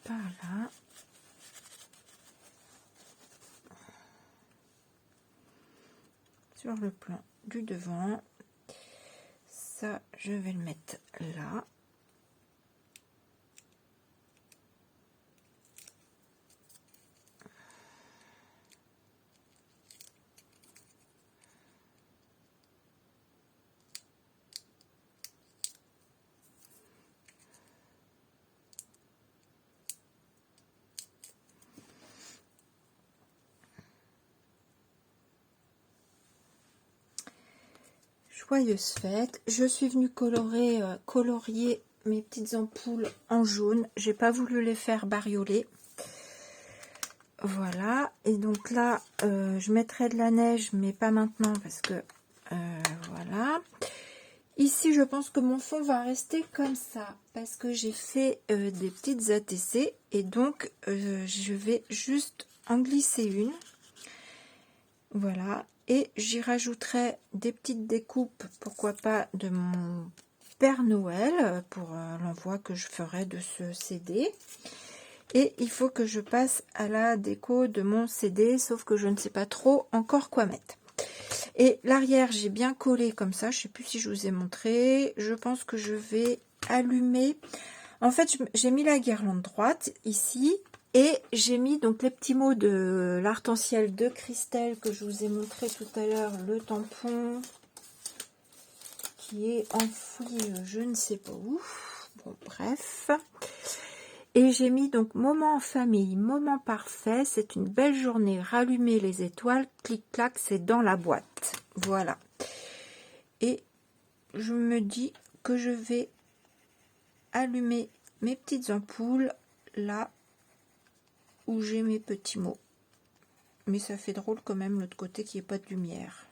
par là. Sur le plan du devant. Ça, je vais le mettre là. Joyeuses fêtes. Je suis venue colorier mes petites ampoules en jaune. J'ai pas voulu les faire barioler. Voilà. Et donc là, je mettrai de la neige, mais pas maintenant parce que voilà. Ici, je pense que mon fond va rester comme ça parce que j'ai fait des petites ATC et donc je vais juste en glisser une. Voilà. Et j'y rajouterai des petites découpes, pourquoi pas, de mon Père Noël pour l'envoi que je ferai de ce CD. Et il faut que je passe à la déco de mon CD, sauf que je ne sais pas trop encore quoi mettre. Et l'arrière, j'ai bien collé comme ça. Je ne sais plus si je vous ai montré. Je pense que je vais allumer. En fait, j'ai mis la guirlande droite ici. Et j'ai mis donc les petits mots de l'Arc-en-Ciel de Christelle que je vous ai montré tout à l'heure, le tampon qui est enfoui je ne sais pas où. Bon, bref. Et j'ai mis donc moment en famille, moment parfait, c'est une belle journée, rallumer les étoiles, clic-clac, c'est dans la boîte. Voilà. Et je me dis que je vais allumer mes petites ampoules là où j'ai mes petits mots. Mais ça fait drôle quand même l'autre côté qu'il n'y ait pas de lumière.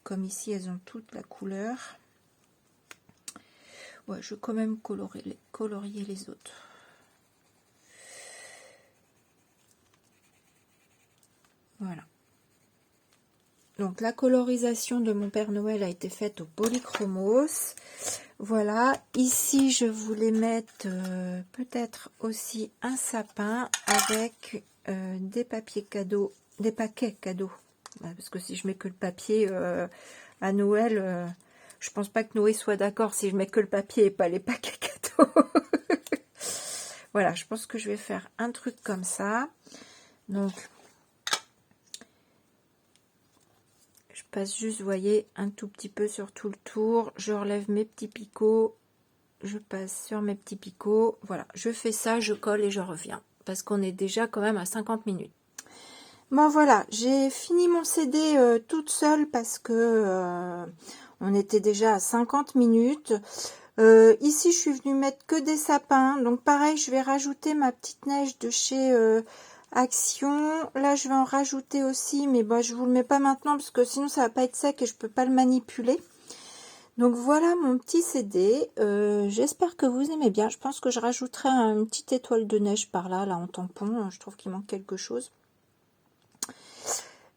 Comme ici, elles ont toute la couleur. Ouais, je vais quand même colorier les autres. Voilà. Donc la colorisation de mon Père Noël a été faite au polychromos. Voilà, ici je voulais mettre peut-être aussi un sapin avec des papiers cadeaux, des paquets cadeaux. Parce que si je mets que le papier à Noël, je pense pas que Noé soit d'accord si je mets que le papier et pas les paquets cadeaux. Voilà, je pense que je vais faire un truc comme ça. Donc, je passe juste, vous voyez, un tout petit peu sur tout le tour. Je relève mes petits picots. Je passe sur mes petits picots. Voilà, je fais ça, je colle et je reviens. Parce qu'on est déjà quand même à 50 minutes. Bon, voilà, j'ai fini mon CD toute seule parce que on était déjà à 50 minutes. Ici, je suis venue mettre que des sapins. Donc, pareil, je vais rajouter ma petite neige de chez Action. Là, je vais en rajouter aussi, mais bon, je vous le mets pas maintenant parce que sinon, ça va pas être sec et je peux pas le manipuler. Donc, voilà mon petit CD. J'espère que vous aimez bien. Je pense que je rajouterai une petite étoile de neige par là, en tampon. Je trouve qu'il manque quelque chose.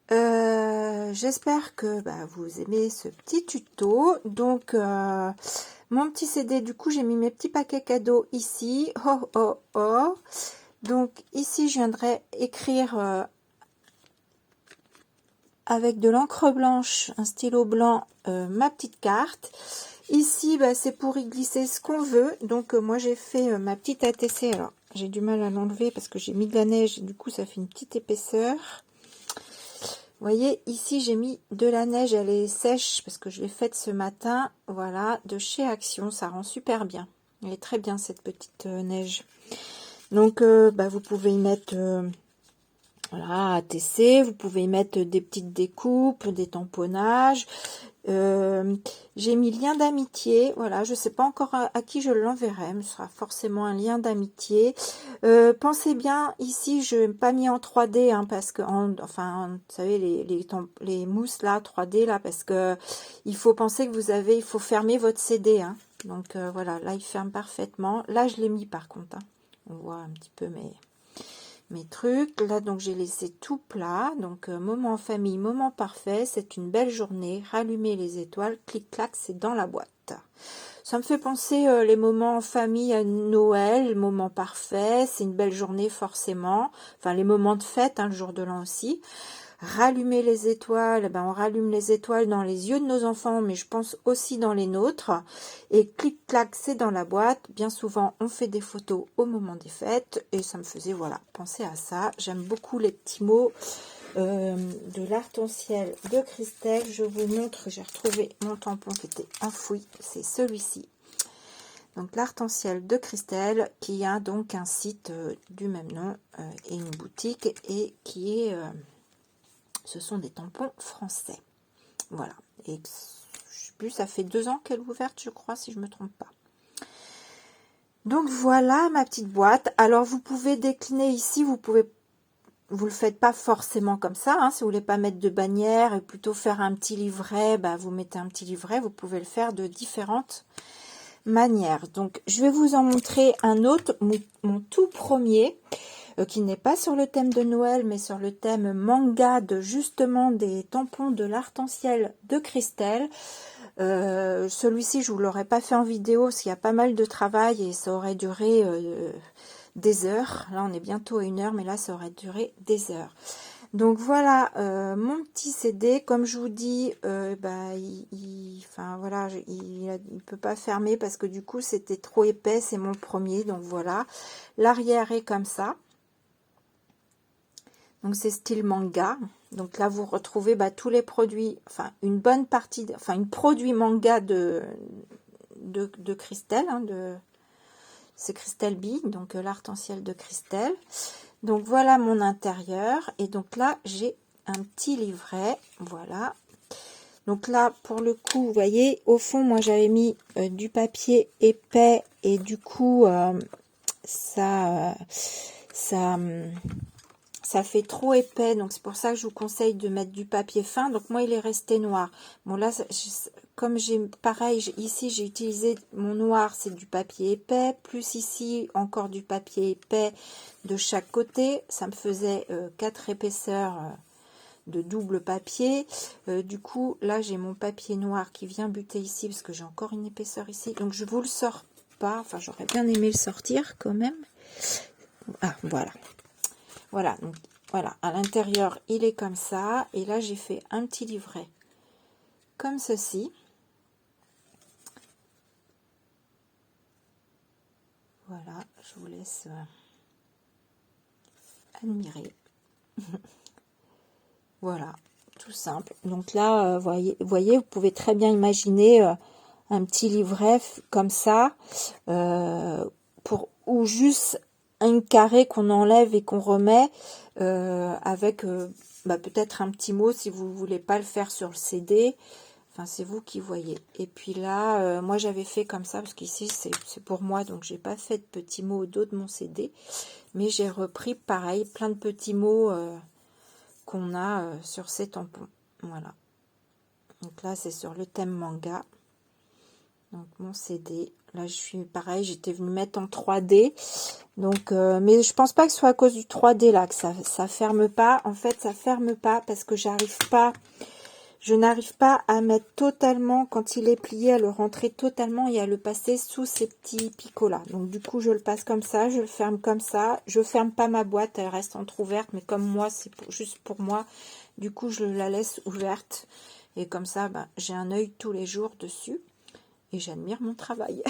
J'espère que vous aimez ce petit tuto. Donc, mon petit CD, du coup, j'ai mis mes petits paquets cadeaux ici. Oh, oh, oh. Donc, ici, je viendrai écrire avec de l'encre blanche, un stylo blanc, ma petite carte. Ici, c'est pour y glisser ce qu'on veut. Donc, moi, j'ai fait ma petite ATC. Alors, j'ai du mal à l'enlever parce que j'ai mis de la neige. Et du coup, ça fait une petite épaisseur. Vous voyez, ici, j'ai mis de la neige. Elle est sèche parce que je l'ai faite ce matin. Voilà, de chez Action. Ça rend super bien. Elle est très bien, cette petite neige. Donc, vous pouvez y mettre... voilà, ATC, vous pouvez y mettre des petites découpes, des tamponnages. J'ai mis lien d'amitié. Voilà, je ne sais pas encore à qui je l'enverrai, mais ce sera forcément un lien d'amitié. Pensez bien, ici, je n'ai pas mis en 3D, hein, parce que, enfin, vous savez, les mousses là, 3D là, parce que il faut penser que il faut fermer votre CD. Hein. Donc voilà, là, il ferme parfaitement. Là, je l'ai mis par contre. Hein. On voit un petit peu mes trucs. Là, donc, j'ai laissé tout plat. Donc, moment en famille, moment parfait. C'est une belle journée. Rallumer les étoiles. Clic-clac, c'est dans la boîte. Ça me fait penser les moments en famille à Noël, moment parfait. C'est une belle journée, forcément. Enfin, les moments de fête, hein, le jour de l'an aussi. Rallumer les étoiles, on rallume les étoiles dans les yeux de nos enfants, mais je pense aussi dans les nôtres. Et clic-clac, c'est dans la boîte. Bien souvent, on fait des photos au moment des fêtes. Et ça me faisait, voilà, penser à ça. J'aime beaucoup les petits mots de l'Arc-en-Ciel de Christelle. Je vous montre, j'ai retrouvé mon tampon qui était enfoui. C'est celui-ci. Donc, l'Arc-en-Ciel de Christelle, qui a donc un site du même nom et une boutique, et qui est... ce sont des tampons français. Voilà. Et je sais plus, ça fait 2 ans qu'elle est ouverte, je crois, si je ne me trompe pas. Donc voilà ma petite boîte. Alors vous pouvez décliner ici, vous le faites pas forcément comme ça. Hein, si vous voulez pas mettre de bannière et plutôt faire un petit livret, vous mettez un petit livret. Vous pouvez le faire de différentes manières. Donc je vais vous en montrer un autre, mon tout premier. Qui n'est pas sur le thème de Noël, mais sur le thème manga de justement des tampons de l'Arc-en-Ciel de Christelle. Celui-ci, je vous l'aurais pas fait en vidéo, parce qu'il y a pas mal de travail et ça aurait duré des heures. Là, on est bientôt à 1 heure, mais là, ça aurait duré des heures. Donc voilà, mon petit CD, comme je vous dis, il peut pas fermer parce que du coup, c'était trop épais, c'est mon premier. Donc voilà, l'arrière est comme ça. Donc c'est style manga. Donc là vous retrouvez tous les produits, enfin une bonne partie, une produit manga de Christelle, hein, c'est Christelle B, donc l'Arc-en-Ciel de Christelle. Donc voilà mon intérieur. Et donc là j'ai un petit livret, voilà. Donc là pour le coup, vous voyez, au fond moi j'avais mis du papier épais et du coup ça fait trop épais, donc c'est pour ça que je vous conseille de mettre du papier fin. Donc moi il est resté noir. Bon là, comme j'ai pareil, ici j'ai utilisé mon noir, c'est du papier épais, plus ici encore du papier épais de chaque côté. Ça me faisait 4 épaisseurs de double papier. Du coup, là, j'ai mon papier noir qui vient buter ici, parce que j'ai encore une épaisseur ici. Donc, je vous le sors pas. Enfin, j'aurais bien aimé le sortir quand même. Ah, voilà. Voilà, donc, voilà. À l'intérieur, il est comme ça. Et là, j'ai fait un petit livret comme ceci. Voilà, je vous laisse admirer. Voilà, tout simple. Donc là, voyez, vous pouvez très bien imaginer un petit livret comme ça, ou juste un carré qu'on enlève et qu'on remet avec peut-être un petit mot si vous voulez pas le faire sur le CD. Enfin, c'est vous qui voyez. Et puis là, moi j'avais fait comme ça parce qu'ici c'est pour moi, donc j'ai pas fait de petits mots au dos de mon CD, mais j'ai repris pareil plein de petits mots qu'on a sur ces tampons. Voilà. Donc là, c'est sur le thème manga. Donc mon CD. Là, je suis pareil, j'étais venue mettre en 3D. Donc, mais je pense pas que ce soit à cause du 3D là que ça ferme pas. En fait, ça ferme pas parce que je n'arrive pas à mettre totalement, quand il est plié, à le rentrer totalement et à le passer sous ces petits picots là. Donc du coup, je le passe comme ça, je le ferme comme ça. Je ferme pas ma boîte, elle reste entrouverte, mais comme moi, c'est juste pour moi. Du coup, je la laisse ouverte. Et comme ça, j'ai un œil tous les jours dessus. Et j'admire mon travail.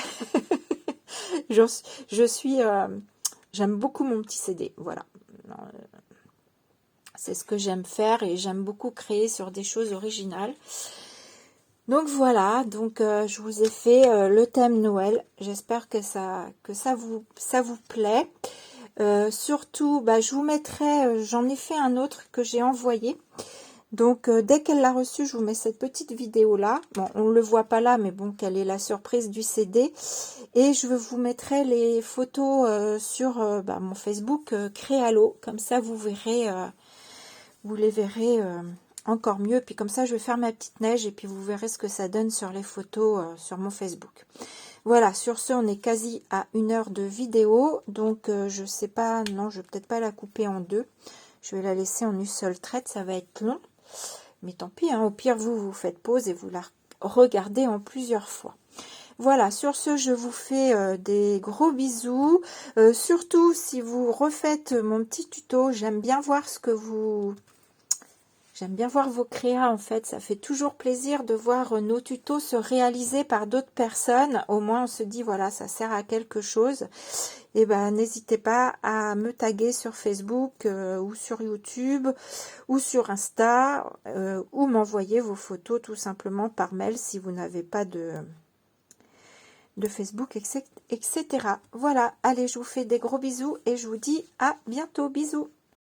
J'aime beaucoup mon petit CD. Voilà. C'est ce que j'aime faire et j'aime beaucoup créer sur des choses originales. Donc voilà, donc je vous ai fait le thème Noël. J'espère que ça vous plaît. Surtout, je vous mettrai, j'en ai fait un autre que j'ai envoyé. Donc dès qu'elle l'a reçu, je vous mets cette petite vidéo là. Bon, on ne le voit pas là, mais bon, quelle est la surprise du CD. Et je vous mettrai les photos sur mon Facebook Créalo. Comme ça, vous verrez, vous les verrez encore mieux. Puis comme ça, je vais faire ma petite neige et puis vous verrez ce que ça donne sur les photos sur mon Facebook. Voilà, sur ce, on est quasi à 1 heure de vidéo. Donc, je sais pas, non, je vais peut-être pas la couper en deux. Je vais la laisser en une seule traite, ça va être long. Mais tant pis, hein, au pire, vous faites pause et vous la regardez en plusieurs fois. Voilà, sur ce, je vous fais des gros bisous. Surtout, si vous refaites mon petit tuto, j'aime bien voir J'aime bien voir vos créas, en fait. Ça fait toujours plaisir de voir nos tutos se réaliser par d'autres personnes. Au moins, on se dit, voilà, ça sert à quelque chose. Et n'hésitez pas à me taguer sur Facebook ou sur YouTube ou sur Insta ou m'envoyer vos photos tout simplement par mail si vous n'avez pas de Facebook, etc. Voilà, allez, je vous fais des gros bisous et je vous dis à bientôt. Bisous.